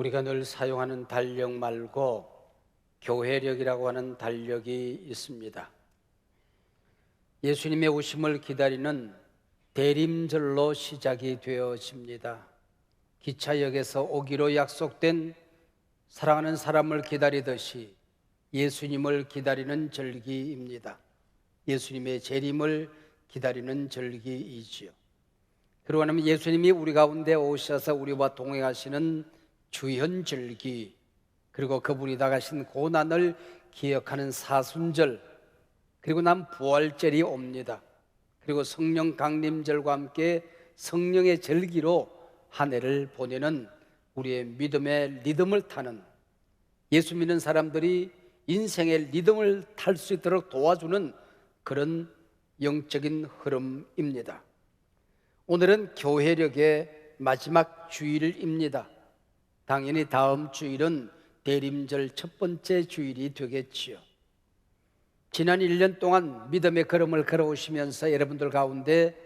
우리가 늘 사용하는 달력 말고 교회력이라고 하는 달력이 있습니다. 예수님의 오심을 기다리는 대림절로 시작이 되어집니다. 기차역에서 오기로 약속된 사랑하는 사람을 기다리듯이 예수님을 기다리는 절기입니다. 예수님의 재림을 기다리는 절기이지요. 그러고 나면 예수님이 우리 가운데 오셔서 우리와 동행하시는 주현절기, 그리고 그분이 당하신 고난을 기억하는 사순절, 그리고 난 부활절이 옵니다. 그리고 성령 강림절과 함께 성령의 절기로 한 해를 보내는 우리의 믿음의 리듬을 타는, 예수 믿는 사람들이 인생의 리듬을 탈 수 있도록 도와주는 그런 영적인 흐름입니다. 오늘은 교회력의 마지막 주일입니다. 당연히 다음 주일은 대림절 첫 번째 주일이 되겠지요. 지난 1년 동안 믿음의 걸음을 걸어오시면서 여러분들 가운데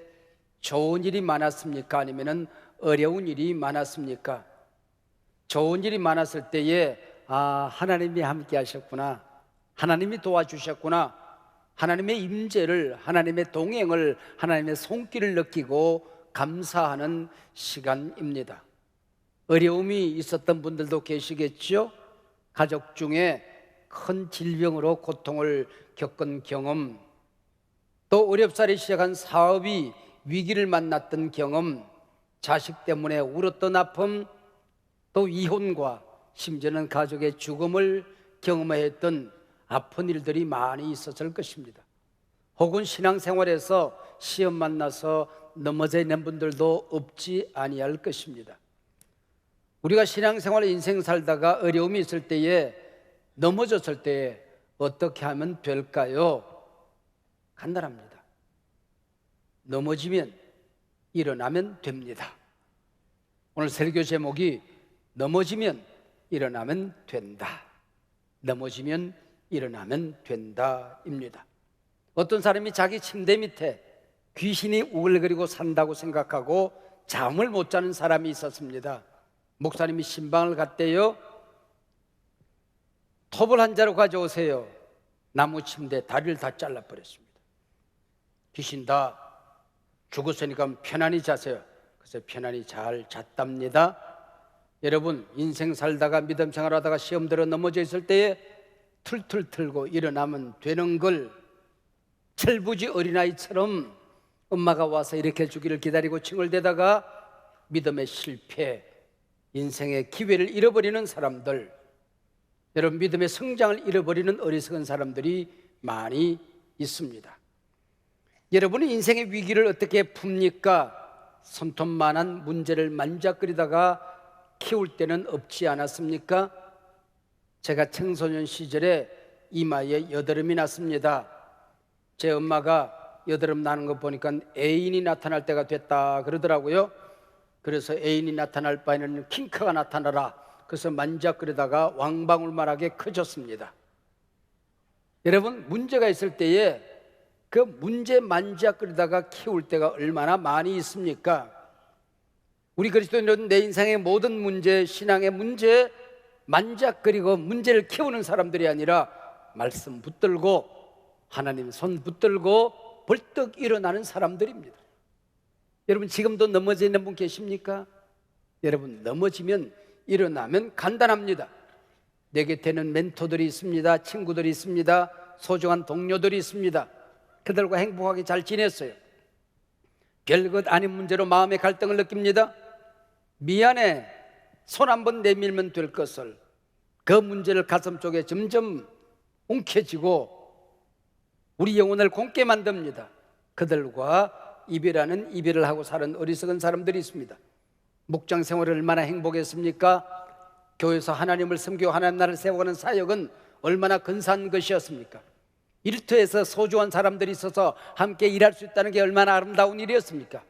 좋은 일이 많았습니까? 아니면 어려운 일이 많았습니까? 좋은 일이 많았을 때에 하나님이 함께 하셨구나, 하나님이 도와주셨구나, 하나님의 임재를, 하나님의 동행을, 하나님의 손길을 느끼고 감사하는 시간입니다. 어려움이 있었던 분들도 계시겠죠? 가족 중에 큰 질병으로 고통을 겪은 경험, 또 어렵사리 시작한 사업이 위기를 만났던 경험, 자식 때문에 울었던 아픔, 또 이혼과 심지어는 가족의 죽음을 경험했던 아픈 일들이 많이 있었을 것입니다. 혹은 신앙생활에서 시험 만나서 넘어져 있는 분들도 없지 아니할 것입니다. 우리가 신앙생활 인생 살다가 어려움이 있을 때에, 넘어졌을 때에 어떻게 하면 될까요? 간단합니다. 넘어지면 일어나면 됩니다. 오늘 설교 제목이 넘어지면 일어나면 된다. 넘어지면 일어나면 된다입니다. 어떤 사람이 자기 침대 밑에 귀신이 우글거리고 산다고 생각하고 잠을 못 자는 사람이 있었습니다. 목사님이 신방을 갔대요. 톱을 한 자루 가져오세요. 나무 침대 다리를 다 잘라버렸습니다. 귀신 다 죽었으니까 편안히 자세요. 그래서 편안히 잘 잤답니다. 여러분, 인생 살다가 믿음 생활하다가 시험 들어 넘어져 있을 때에 툴툴 틀고 일어나면 되는 걸 철부지 어린아이처럼 엄마가 와서 일으켜 주기를 기다리고 칭얼대다가 믿음의 실패, 인생의 기회를 잃어버리는 사람들, 여러분, 믿음의 성장을 잃어버리는 어리석은 사람들이 많이 있습니다. 여러분이 인생의 위기를 어떻게 풉니까? 손톱만한 문제를 만작거리다가 키울 때는 없지 않았습니까? 제가 청소년 시절에 이마에 여드름이 났습니다. 제 엄마가 여드름 나는 거 보니까 애인이 나타날 때가 됐다 그러더라고요. 그래서 애인이 나타날 바에는 킹크가 나타나라. 그래서 만작거리다가 왕방울만하게 커졌습니다. 여러분, 문제가 있을 때에 그 문제 만작거리다가 키울 때가 얼마나 많이 있습니까? 우리 그리스도인들은 내 인생의 모든 문제, 신앙의 문제 만작거리고 문제를 키우는 사람들이 아니라 말씀 붙들고 하나님 손 붙들고 벌떡 일어나는 사람들입니다. 여러분, 지금도 넘어져 있는 분 계십니까? 여러분, 넘어지면 일어나면 간단합니다. 내 곁에는 멘토들이 있습니다. 친구들이 있습니다. 소중한 동료들이 있습니다. 그들과 행복하게 잘 지냈어요. 별것 아닌 문제로 마음의 갈등을 느낍니다. 미안해, 손 한번 내밀면 될 것을, 그 문제를 가슴 속에 점점 움켜쥐고 우리 영혼을 곪게 만듭니다. 그들과 이별을 하고 사는 어리석은 사람들이 있습니다. 목장 생활을 얼마나 행복했습니까? 교회에서 하나님을 섬기고 하나님 나라를 세워가는 사역은 얼마나 근사한 것이었습니까? 일터에서 소중한 사람들이 있어서 함께 일할 수 있다는 게 얼마나 아름다운 일이었습니까?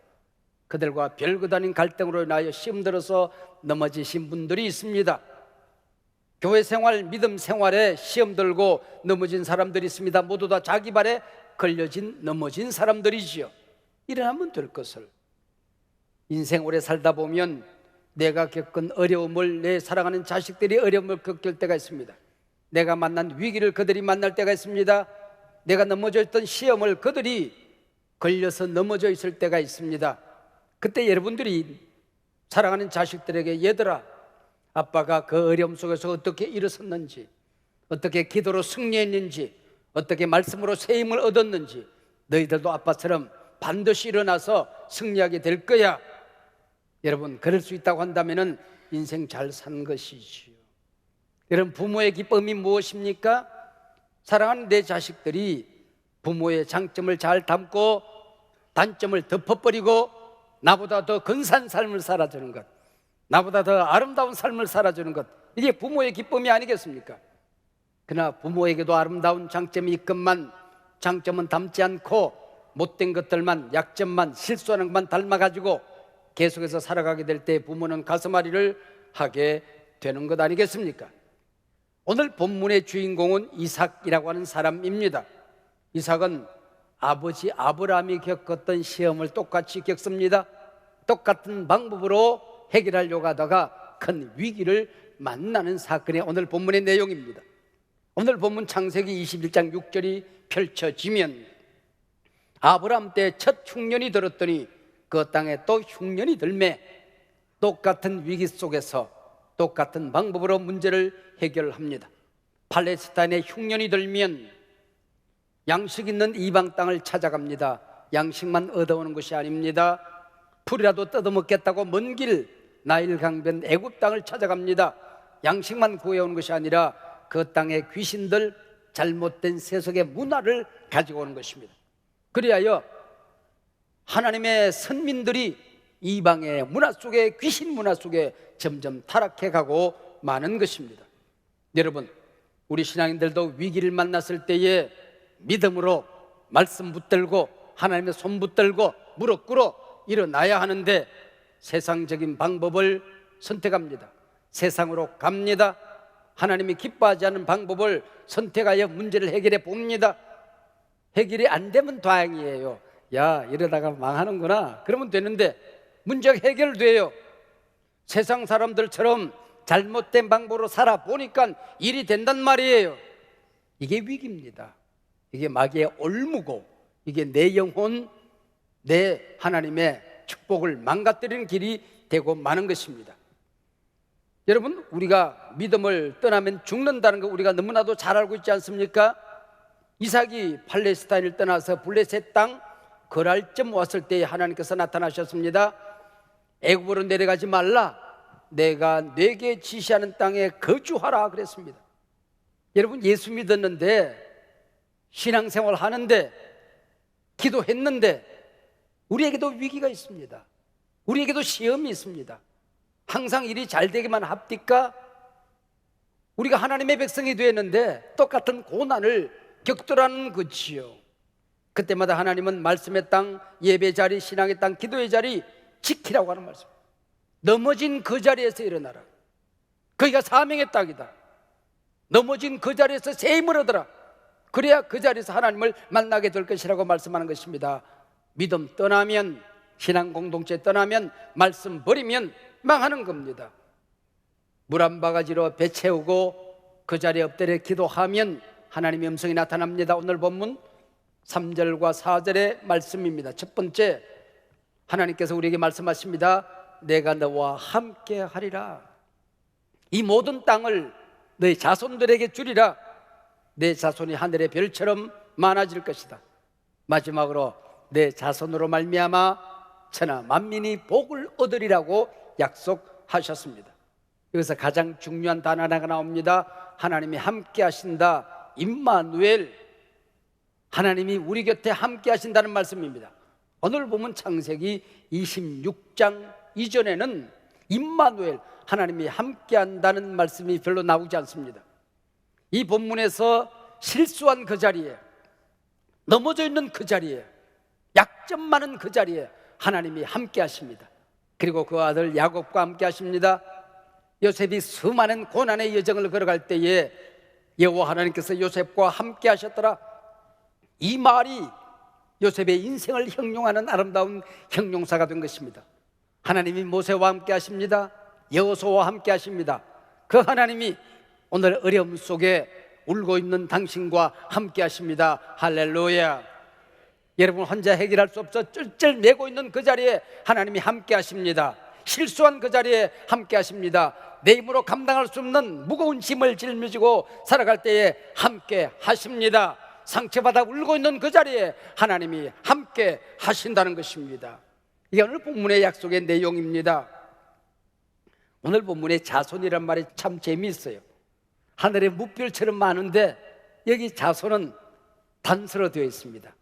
그들과 별것 아닌 갈등으로 인하여 시험 들어서 넘어지신 분들이 있습니다. 교회 생활, 믿음 생활에 시험 들고 넘어진 사람들이 있습니다. 모두 다 자기 발에 걸려진 넘어진 사람들이지요. 일어나면 될 것을. 인생 오래 살다 보면 내가 겪은 어려움을, 내 사랑하는 자식들이 어려움을 겪을 때가 있습니다. 내가 만난 위기를 그들이 만날 때가 있습니다. 내가 넘어져 있던 시험을 그들이 걸려서 넘어져 있을 때가 있습니다. 그때 여러분들이 사랑하는 자식들에게, 얘들아, 아빠가 그 어려움 속에서 어떻게 일어섰는지, 어떻게 기도로 승리했는지, 어떻게 말씀으로 새 힘을 얻었는지, 너희들도 아빠처럼 반드시 일어나서 승리하게 될 거야. 여러분, 그럴 수 있다고 한다면 인생 잘 산 것이지요. 여러분, 부모의 기쁨이 무엇입니까? 사랑하는 내 자식들이 부모의 장점을 잘 담고 단점을 덮어버리고 나보다 더 근사한 삶을 살아주는 것, 나보다 더 아름다운 삶을 살아주는 것, 이게 부모의 기쁨이 아니겠습니까? 그러나 부모에게도 아름다운 장점이 있건만 장점은 담지 않고 못된 것들만, 약점만, 실수하는 것만 닮아가지고 계속해서 살아가게 될 때 부모는 가슴앓이를 하게 되는 것 아니겠습니까? 오늘 본문의 주인공은 이삭이라고 하는 사람입니다. 이삭은 아버지 아브라함이 겪었던 시험을 똑같이 겪습니다. 똑같은 방법으로 해결하려고 하다가 큰 위기를 만나는 사건이 오늘 본문의 내용입니다. 오늘 본문 창세기 21장 6절이 펼쳐지면 아브라함 때 첫 흉년이 들었더니 그 땅에 또 흉년이 들매 똑같은 위기 속에서 똑같은 방법으로 문제를 해결합니다. 팔레스타인에 흉년이 들면 양식 있는 이방 땅을 찾아갑니다. 양식만 얻어오는 것이 아닙니다. 풀이라도 뜯어먹겠다고 먼 길 나일 강변 애굽 땅을 찾아갑니다. 양식만 구해오는 것이 아니라 그 땅의 귀신들, 잘못된 세속의 문화를 가지고 오는 것입니다. 그리하여 하나님의 선민들이 이방의 문화 속에, 귀신 문화 속에 점점 타락해가고 마는 것입니다. 여러분, 우리 신앙인들도 위기를 만났을 때에 믿음으로 말씀 붙들고 하나님의 손 붙들고 무릎 꿇어 일어나야 하는데 세상적인 방법을 선택합니다. 세상으로 갑니다. 하나님이 기뻐하지 않는 방법을 선택하여 문제를 해결해 봅니다. 해결이 안 되면 다행이에요. 야, 이러다가 망하는구나, 그러면 되는데 문제가 해결돼요. 세상 사람들처럼 잘못된 방법으로 살아보니까 일이 된단 말이에요. 이게 위기입니다. 이게 마귀의 올무고, 이게 내 영혼, 내 하나님의 축복을 망가뜨리는 길이 되고 마는 것입니다. 여러분, 우리가 믿음을 떠나면 죽는다는 거 우리가 너무나도 잘 알고 있지 않습니까? 이삭이 팔레스타인을 떠나서 블레셋 땅 거랄점 왔을 때 하나님께서 나타나셨습니다. 애굽으로 내려가지 말라, 내가 네게 지시하는 땅에 거주하라 그랬습니다. 여러분, 예수 믿었는데, 신앙생활 하는데, 기도했는데 우리에게도 위기가 있습니다. 우리에게도 시험이 있습니다. 항상 일이 잘 되기만 합니까? 우리가 하나님의 백성이 되었는데 똑같은 고난을 겪더라는 거지요. 그때마다 하나님은 말씀의 땅, 예배 자리, 신앙의 땅, 기도의 자리 지키라고 하는 말씀. 넘어진 그 자리에서 일어나라. 거기가 사명의 땅이다. 넘어진 그 자리에서 새 힘을 얻어라. 그래야 그 자리에서 하나님을 만나게 될 것이라고 말씀하는 것입니다. 믿음 떠나면, 신앙 공동체 떠나면, 말씀 버리면 망하는 겁니다. 물 한 바가지로 배 채우고 그 자리에 엎드려 기도하면 하나님의 음성이 나타납니다. 오늘 본문 3절과 4절의 말씀입니다. 첫 번째, 하나님께서 우리에게 말씀하십니다. 내가 너와 함께 하리라. 이 모든 땅을 너희 자손들에게 주리라. 내 자손이 하늘의 별처럼 많아질 것이다. 마지막으로 내 자손으로 말미암아 천하 만민이 복을 얻으리라고 약속하셨습니다. 여기서 가장 중요한 단어 하나가 나옵니다. 하나님이 함께 하신다. 임마누엘, 하나님이 우리 곁에 함께 하신다는 말씀입니다. 오늘 보면 창세기 26장 이전에는 임마누엘, 하나님이 함께 한다는 말씀이 별로 나오지 않습니다. 이 본문에서 실수한 그 자리에, 넘어져 있는 그 자리에, 약점 많은 그 자리에 하나님이 함께 하십니다. 그리고 그 아들 야곱과 함께 하십니다. 요셉이 수많은 고난의 여정을 걸어갈 때에 여호와 하나님께서 요셉과 함께 하셨더라. 이 말이 요셉의 인생을 형용하는 아름다운 형용사가 된 것입니다. 하나님이 모세와 함께 하십니다. 여호수아와 함께 하십니다. 그 하나님이 오늘 어려움 속에 울고 있는 당신과 함께 하십니다. 할렐루야. 여러분 혼자 해결할 수 없어 쩔쩔 매고 있는 그 자리에 하나님이 함께 하십니다. 실수한 그 자리에 함께 하십니다. 내 힘으로 감당할 수 없는 무거운 짐을 짊어지고 살아갈 때에 함께 하십니다. 상처받아 울고 있는 그 자리에 하나님이 함께 하신다는 것입니다. 이게 오늘 본문의 약속의 내용입니다. 오늘 본문의 자손이란 말이 참 재미있어요. 하늘의 뭇별처럼 많은데 여기 자손은 단서로 되어 있습니다.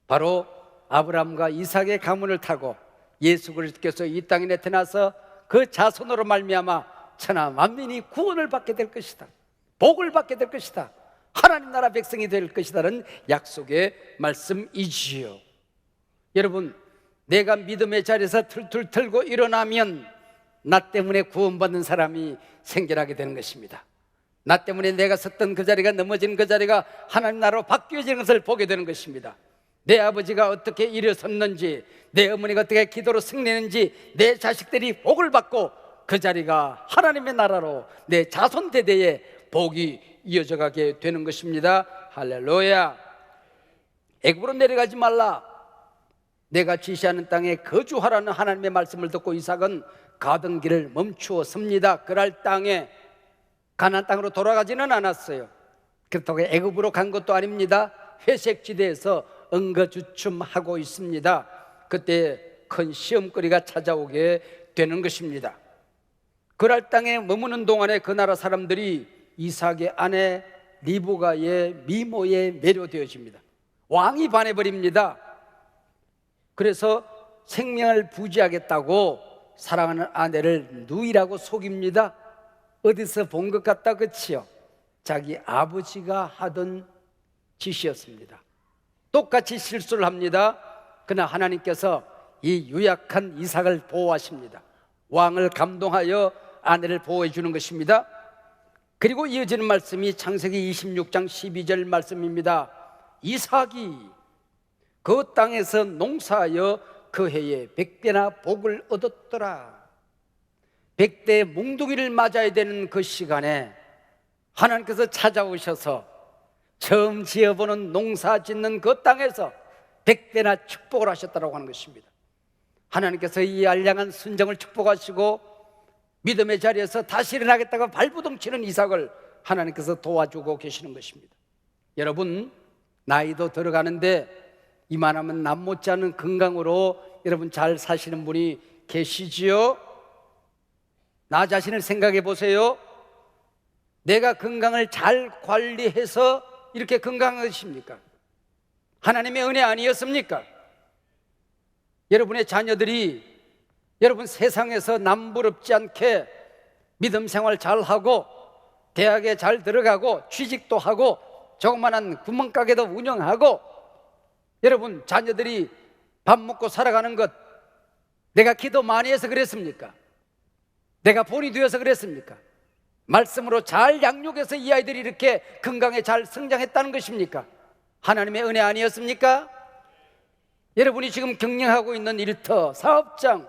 바로 아브라함과 이삭의 가문을 타고 예수 그리스도께서 이 땅에 나타나서 그 자손으로 말미암아 천하 만민이 구원을 받게 될 것이다, 복을 받게 될 것이다, 하나님 나라 백성이 될 것이다는 약속의 말씀이지요. 여러분, 내가 믿음의 자리에서 툴툴 털고 일어나면 나 때문에 구원받는 사람이 생겨나게 되는 것입니다. 나 때문에 내가 섰던 그 자리가 넘어진 그 자리가 하나님 나라로 바뀌어지는 것을 보게 되는 것입니다. 내 아버지가 어떻게 일어섰는지, 내 어머니가 어떻게 기도로 승리했는지, 내 자식들이 복을 받고 그 자리가 하나님의 나라로 내 자손 대대에 복이 이어져 가게 되는 것입니다. 할렐루야. 애굽으로 내려가지 말라, 내가 지시하는 땅에 거주하라는 하나님의 말씀을 듣고 이삭은 가던 길을 멈추어 섭니다. 그랄 땅에 가나안 땅으로 돌아가지는 않았어요. 그렇다고 애굽으로 간 것도 아닙니다. 회색지대에서 엉거주춤하고 있습니다. 그때 큰 시험거리가 찾아오게 되는 것입니다. 그랄 땅에 머무는 동안에 그 나라 사람들이 이삭의 아내 리브가의 미모에 매료되어집니다. 왕이 반해버립니다. 그래서 생명을 부지하겠다고 사랑하는 아내를 누이라고 속입니다. 어디서 본 것 같다, 그치요? 자기 아버지가 하던 짓이었습니다. 똑같이 실수를 합니다. 그러나 하나님께서 이 유약한 이삭을 보호하십니다. 왕을 감동하여 아내를 보호해 주는 것입니다. 그리고 이어지는 말씀이 창세기 26장 12절 말씀입니다. 이삭이 그 땅에서 농사하여 그 해에 100배나 복을 얻었더라. 100대 몽둥이를 맞아야 되는 그 시간에 하나님께서 찾아오셔서 처음 지어보는 농사 짓는 그 땅에서 100배나 축복을 하셨다고 하는 것입니다. 하나님께서 이 알량한 순정을 축복하시고 믿음의 자리에서 다시 일어나겠다고 발부둥치는 이삭을 하나님께서 도와주고 계시는 것입니다. 여러분, 나이도 들어가는데 이만하면 남 못지않은 건강으로 여러분 잘 사시는 분이 계시지요? 나 자신을 생각해 보세요. 내가 건강을 잘 관리해서 이렇게 건강한 것입니까? 하나님의 은혜 아니었습니까? 여러분의 자녀들이 여러분 세상에서 남부럽지 않게 믿음 생활 잘하고 대학에 잘 들어가고 취직도 하고 조그만한 구멍가게도 운영하고 여러분 자녀들이 밥 먹고 살아가는 것 내가 기도 많이 해서 그랬습니까? 내가 본이 되어서 그랬습니까? 말씀으로 잘 양육해서 이 아이들이 이렇게 건강에 잘 성장했다는 것입니까? 하나님의 은혜 아니었습니까? 여러분이 지금 경영하고 있는 일터, 사업장,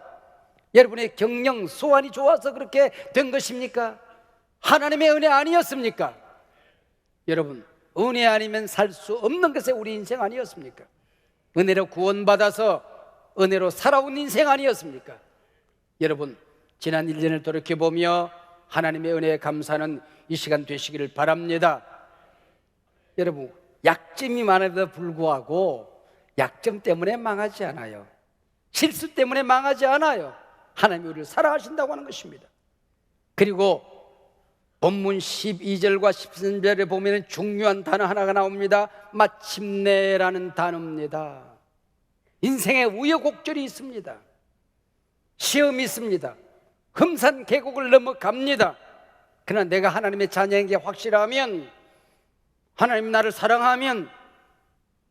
여러분의 경영 소환이 좋아서 그렇게 된 것입니까? 하나님의 은혜 아니었습니까? 여러분, 은혜 아니면 살 수 없는 것이 우리 인생 아니었습니까? 은혜로 구원받아서 은혜로 살아온 인생 아니었습니까? 여러분, 지난 1년을 돌이켜보며 하나님의 은혜에 감사하는 이 시간 되시기를 바랍니다. 여러분, 약점이 많아도 불구하고 약점 때문에 망하지 않아요. 실수 때문에 망하지 않아요. 하나님이 우리를 사랑하신다고 하는 것입니다. 그리고 본문 12절과 13절에 보면 중요한 단어 하나가 나옵니다. 마침내라는 단어입니다. 인생에 우여곡절이 있습니다. 시험이 있습니다. 흠산 계곡을 넘어갑니다. 그러나 내가 하나님의 자녀인 게 확실하면, 하나님 나를 사랑하면,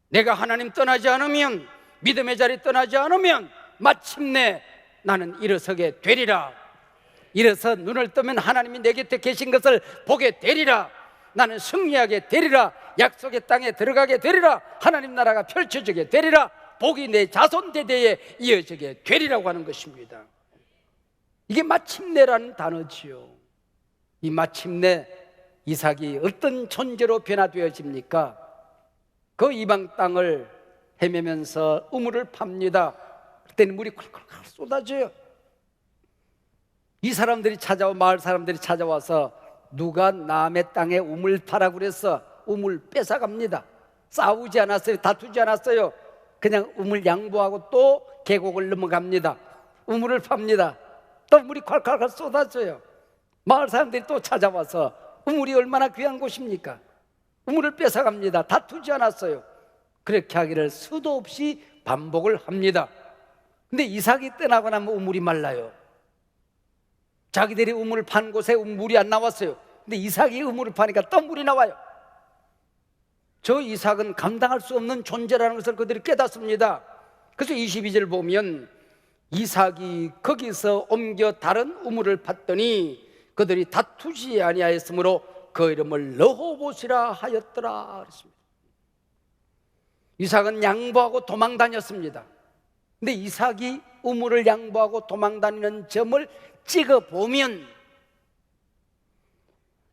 내가 하나님 떠나지 않으면, 믿음의 자리 떠나지 않으면 마침내 나는 일어서게 되리라. 일어서 눈을 뜨면 하나님이 내 곁에 계신 것을 보게 되리라. 나는 승리하게 되리라. 약속의 땅에 들어가게 되리라. 하나님 나라가 펼쳐지게 되리라. 복이 내 자손 대대에 이어지게 되리라고 하는 것입니다. 이게 마침내라는 단어지요. 이 마침내 이삭이 어떤 존재로 변화되어집니까? 그 이방 땅을 헤매면서 우물을 팝니다. 그때는 물이 콸콸콸 쏟아져요. 이 사람들이 마을 사람들이 찾아와서 누가 남의 땅에 우물 파라고 그래서 우물 뺏어갑니다. 싸우지 않았어요. 다투지 않았어요. 그냥 우물 양보하고 또 계곡을 넘어갑니다. 우물을 팝니다. 또 물이 콸콸콸 쏟아져요. 마을 사람들이 또 찾아와서 우물이 얼마나 귀한 곳입니까? 우물을 뺏어갑니다. 다투지 않았어요. 그렇게 하기를 수도 없이 반복을 합니다. 근데 이삭이 떠나고 나면 우물이 말라요. 자기들이 우물을 판 곳에 물이 안 나왔어요. 근데 이삭이 우물을 파니까 또 물이 나와요. 저 이삭은 감당할 수 없는 존재라는 것을 그들이 깨닫습니다. 그래서 22절 보면 이삭이 거기서 옮겨 다른 우물을 팠더니 그들이 다투지 아니하였으므로 그 이름을 르호봇이라 하였더라 그랬습니다. 이삭은 양보하고 도망 다녔습니다. 근데 이삭이 우물을 양보하고 도망 다니는 점을 찍어보면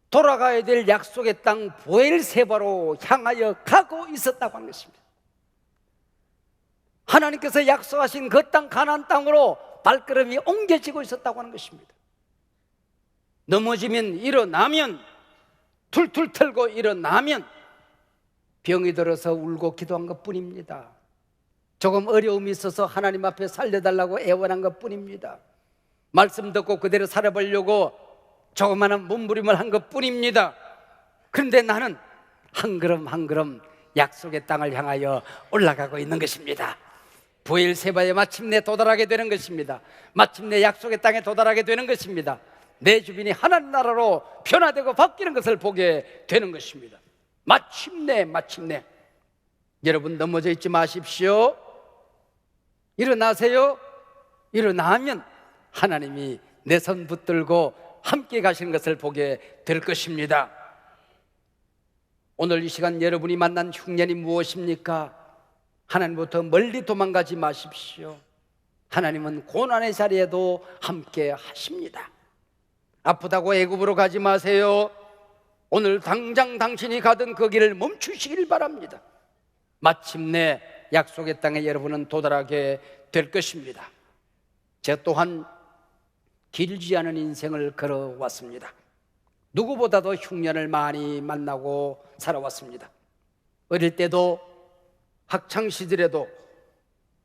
돌아가야 될 약속의 땅 보엘세바로 향하여 가고 있었다고 하는 것입니다. 하나님께서 약속하신 그 땅 가나안 땅으로 발걸음이 옮겨지고 있었다고 하는 것입니다. 넘어지면 일어나면, 툴툴 털고 일어나면 병이 들어서 울고 기도한 것뿐입니다. 조금 어려움이 있어서 하나님 앞에 살려달라고 애원한 것뿐입니다. 말씀 듣고 그대로 살아보려고 조그마한 몸부림을 한 것뿐입니다. 그런데 나는 한 걸음 한 걸음 약속의 땅을 향하여 올라가고 있는 것입니다. 부엘세바에 마침내 도달하게 되는 것입니다. 마침내 약속의 땅에 도달하게 되는 것입니다. 내 주변이 하나님 나라로 변화되고 바뀌는 것을 보게 되는 것입니다. 마침내 여러분 넘어져 있지 마십시오. 일어나세요. 일어나면 하나님이 내 손 붙들고 함께 가시는 것을 보게 될 것입니다. 오늘 이 시간 여러분이 만난 흉년이 무엇입니까? 하나님부터 멀리 도망가지 마십시오. 하나님은 고난의 자리에도 함께 하십니다. 아프다고 애굽으로 가지 마세요. 오늘 당장 당신이 가던 그 길을 멈추시길 바랍니다. 마침내 약속의 땅에 여러분은 도달하게 될 것입니다. 제가 또한 길지 않은 인생을 걸어왔습니다. 누구보다도 흉년을 많이 만나고 살아왔습니다. 어릴 때도 학창시절에도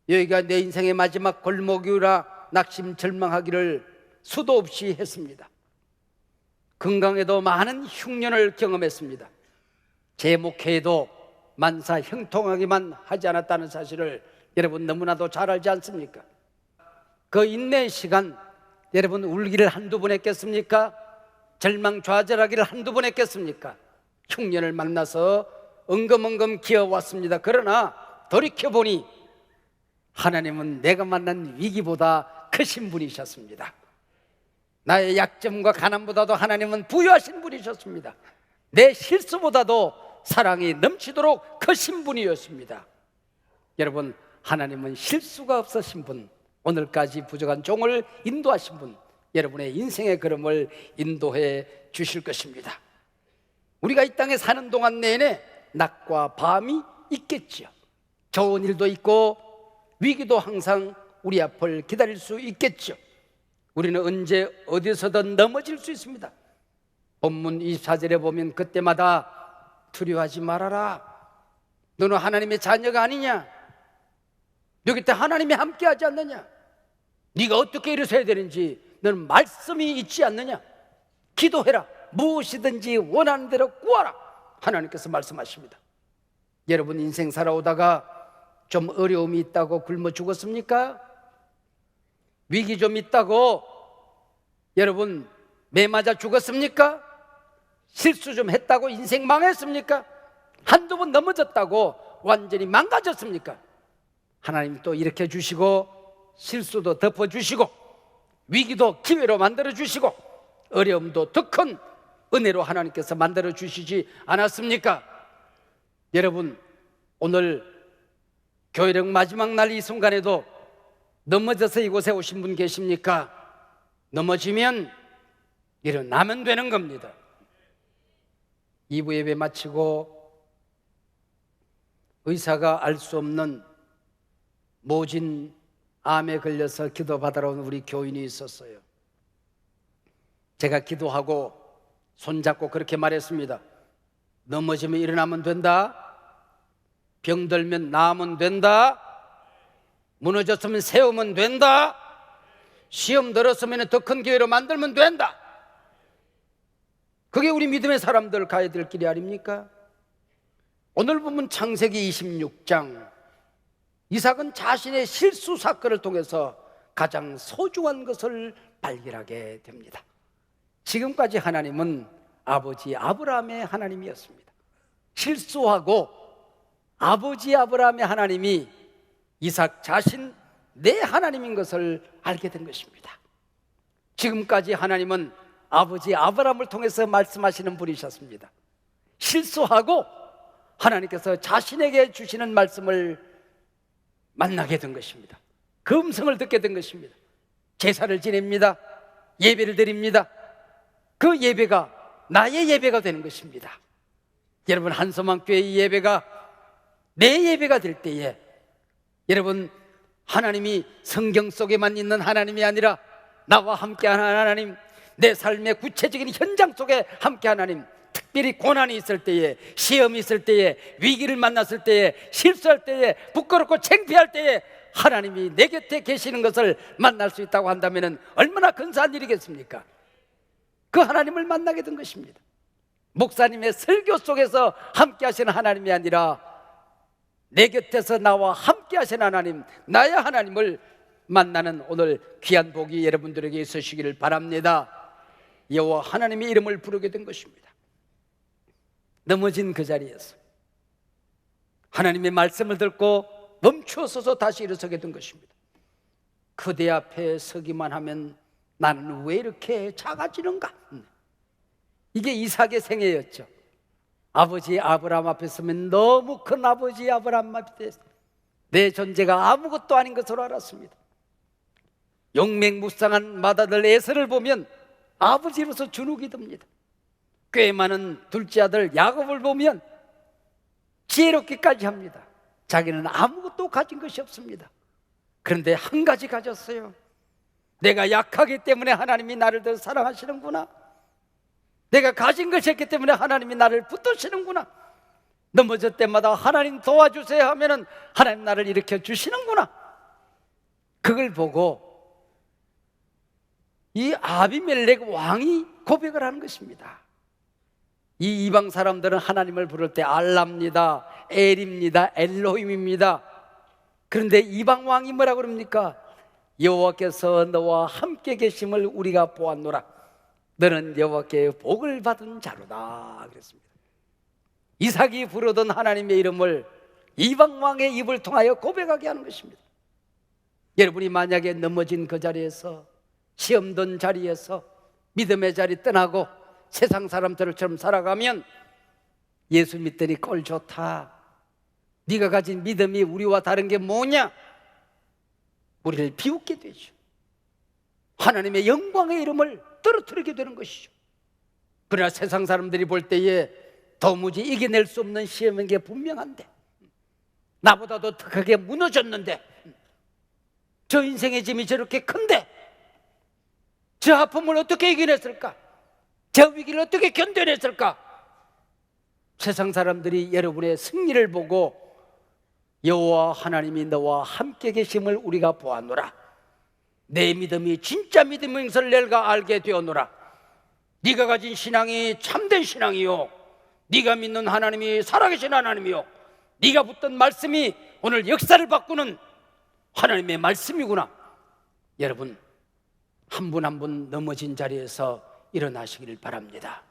여기가 내 인생의 마지막 골목이라 낙심절망하기를 수도 없이 했습니다. 건강에도 많은 흉년을 경험했습니다. 제 목회에도 만사 형통하기만 하지 않았다는 사실을 여러분 너무나도 잘 알지 않습니까? 그 인내의 시간 여러분 울기를 한두 번 했겠습니까? 절망좌절하기를 한두 번 했겠습니까? 흉년을 만나서 엉금엉금 기어왔습니다. 그러나 돌이켜보니 하나님은 내가 만난 위기보다 크신 분이셨습니다. 나의 약점과 가난보다도 하나님은 부유하신 분이셨습니다. 내 실수보다도 사랑이 넘치도록 크신 분이었습니다. 여러분, 하나님은 실수가 없으신 분, 오늘까지 부족한 종을 인도하신 분, 여러분의 인생의 걸음을 인도해 주실 것입니다. 우리가 이 땅에 사는 동안 내내 낮과 밤이 있겠지요. 좋은 일도 있고 위기도 항상 우리 앞을 기다릴 수 있겠죠. 우리는 언제 어디서든 넘어질 수 있습니다. 본문 24절에 보면 그때마다 두려워하지 말아라. 너는 하나님의 자녀가 아니냐? 너 곁에 하나님이 함께하지 않느냐? 네가 어떻게 일어서야 되는지 너는 말씀이 있지 않느냐? 기도해라. 무엇이든지 원하는 대로 구하라. 하나님께서 말씀하십니다. 여러분 인생 살아오다가 좀 어려움이 있다고 굶어 죽었습니까? 위기 좀 있다고 여러분 매 맞아 죽었습니까? 실수 좀 했다고 인생 망했습니까? 한두 번 넘어졌다고 완전히 망가졌습니까? 하나님 또 일으켜 주시고 실수도 덮어주시고 위기도 기회로 만들어 주시고 어려움도 더 큰 은혜로 하나님께서 만들어 주시지 않았습니까? 여러분 오늘 교회력 마지막 날 이 순간에도 넘어져서 이곳에 오신 분 계십니까? 넘어지면 일어나면 되는 겁니다. 2부 예배 마치고 의사가 알 수 없는 모진 암에 걸려서 기도받으러 온 우리 교인이 있었어요. 제가 기도하고 손잡고 그렇게 말했습니다. 넘어지면 일어나면 된다. 병들면 나으면 된다. 무너졌으면 세우면 된다. 시험 들었으면 더 큰 교회로 만들면 된다. 그게 우리 믿음의 사람들 가야 될 길이 아닙니까? 오늘 보면 창세기 26장, 이삭은 자신의 실수 사건을 통해서 가장 소중한 것을 발견하게 됩니다. 지금까지 하나님은 아버지 아브라함의 하나님이었습니다. 실수하고 아버지 아브라함의 하나님이 이삭 자신 내 하나님인 것을 알게 된 것입니다. 지금까지 하나님은 아버지 아브라함을 통해서 말씀하시는 분이셨습니다. 실수하고 하나님께서 자신에게 주시는 말씀을 만나게 된 것입니다. 그 음성을 듣게 된 것입니다. 제사를 지냅니다. 예배를 드립니다. 그 예배가 나의 예배가 되는 것입니다. 여러분, 한소망교회의 예배가 내 예배가 될 때에 여러분, 하나님이 성경 속에만 있는 하나님이 아니라 나와 함께하는 하나님, 내 삶의 구체적인 현장 속에 함께하는 하나님, 특별히 고난이 있을 때에, 시험이 있을 때에, 위기를 만났을 때에, 실수할 때에, 부끄럽고 창피할 때에 하나님이 내 곁에 계시는 것을 만날 수 있다고 한다면 얼마나 근사한 일이겠습니까? 그 하나님을 만나게 된 것입니다. 목사님의 설교 속에서 함께 하시는 하나님이 아니라 내 곁에서 나와 함께 하시는 하나님, 나의 하나님을 만나는 오늘 귀한 복이 여러분들에게 있으시기를 바랍니다. 여호와 하나님의 이름을 부르게 된 것입니다. 넘어진 그 자리에서 하나님의 말씀을 듣고 멈추어서서 다시 일어서게 된 것입니다. 그대 앞에 서기만 하면 나는 왜 이렇게 작아지는가? 이게 이삭의 생애였죠. 아버지 아브라함 앞에 서면 너무 큰 아버지 아브라함 앞에 내 존재가 아무것도 아닌 것으로 알았습니다. 용맹무쌍한 맏아들 에서를 보면 아버지로서 주눅이 듭니다. 꽤 많은 둘째 아들 야곱을 보면 지혜롭기까지 합니다. 자기는 아무것도 가진 것이 없습니다. 그런데 한 가지 가졌어요. 내가 약하기 때문에 하나님이 나를 더 사랑하시는구나. 내가 가진 것이 있기 때문에 하나님이 나를 붙드시는구나. 넘어질 때마다 하나님 도와주세요 하면은 하나님 나를 일으켜 주시는구나. 그걸 보고 이 아비멜렉 왕이 고백을 하는 것입니다. 이 이방 사람들은 하나님을 부를 때 알라입니다, 엘입니다, 엘로힘입니다. 그런데 이방 왕이 뭐라고 그럽니까? 여호와께서 너와 함께 계심을 우리가 보았노라. 너는 여호와께 복을 받은 자로다 그랬습니다. 이삭이 부르던 하나님의 이름을 이방 왕의 입을 통하여 고백하게 하는 것입니다. 여러분이 만약에 넘어진 그 자리에서, 시험 든 자리에서 믿음의 자리 떠나고 세상 사람들처럼 살아가면 예수 믿더니 꼴 좋다, 네가 가진 믿음이 우리와 다른 게 뭐냐, 우리를 비웃게 되죠. 하나님의 영광의 이름을 떨어뜨리게 되는 것이죠. 그러나 세상 사람들이 볼 때에 도무지 이겨낼 수 없는 시험인 게 분명한데, 나보다도 더 크게 무너졌는데, 저 인생의 짐이 저렇게 큰데 저 아픔을 어떻게 이겨냈을까? 저 위기를 어떻게 견뎌냈을까? 세상 사람들이 여러분의 승리를 보고 여호와 하나님이 너와 함께 계심을 우리가 보았노라. 내 믿음이 진짜 믿음인 것을 내가 알게 되었노라. 네가 가진 신앙이 참된 신앙이요, 네가 믿는 하나님이 살아계신 하나님이요, 네가 붙든 말씀이 오늘 역사를 바꾸는 하나님의 말씀이구나. 여러분, 한 분 한 분 넘어진 자리에서 일어나시기를 바랍니다.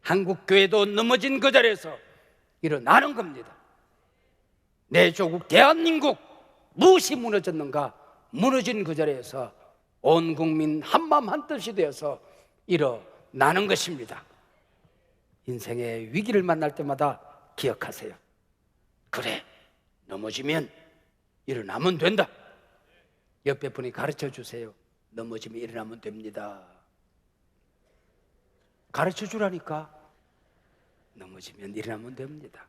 한국교회도 넘어진 그 자리에서 일어나는 겁니다. 내 조국 대한민국 무엇이 무너졌는가? 무너진 그 자리에서 온 국민 한마음 한뜻이 되어서 일어나는 것입니다. 인생의 위기를 만날 때마다 기억하세요. 그래, 넘어지면 일어나면 된다. 옆에 분이 가르쳐 주세요. 넘어지면 일어나면 됩니다. 가르쳐 주라니까. 넘어지면 일어나면 됩니다.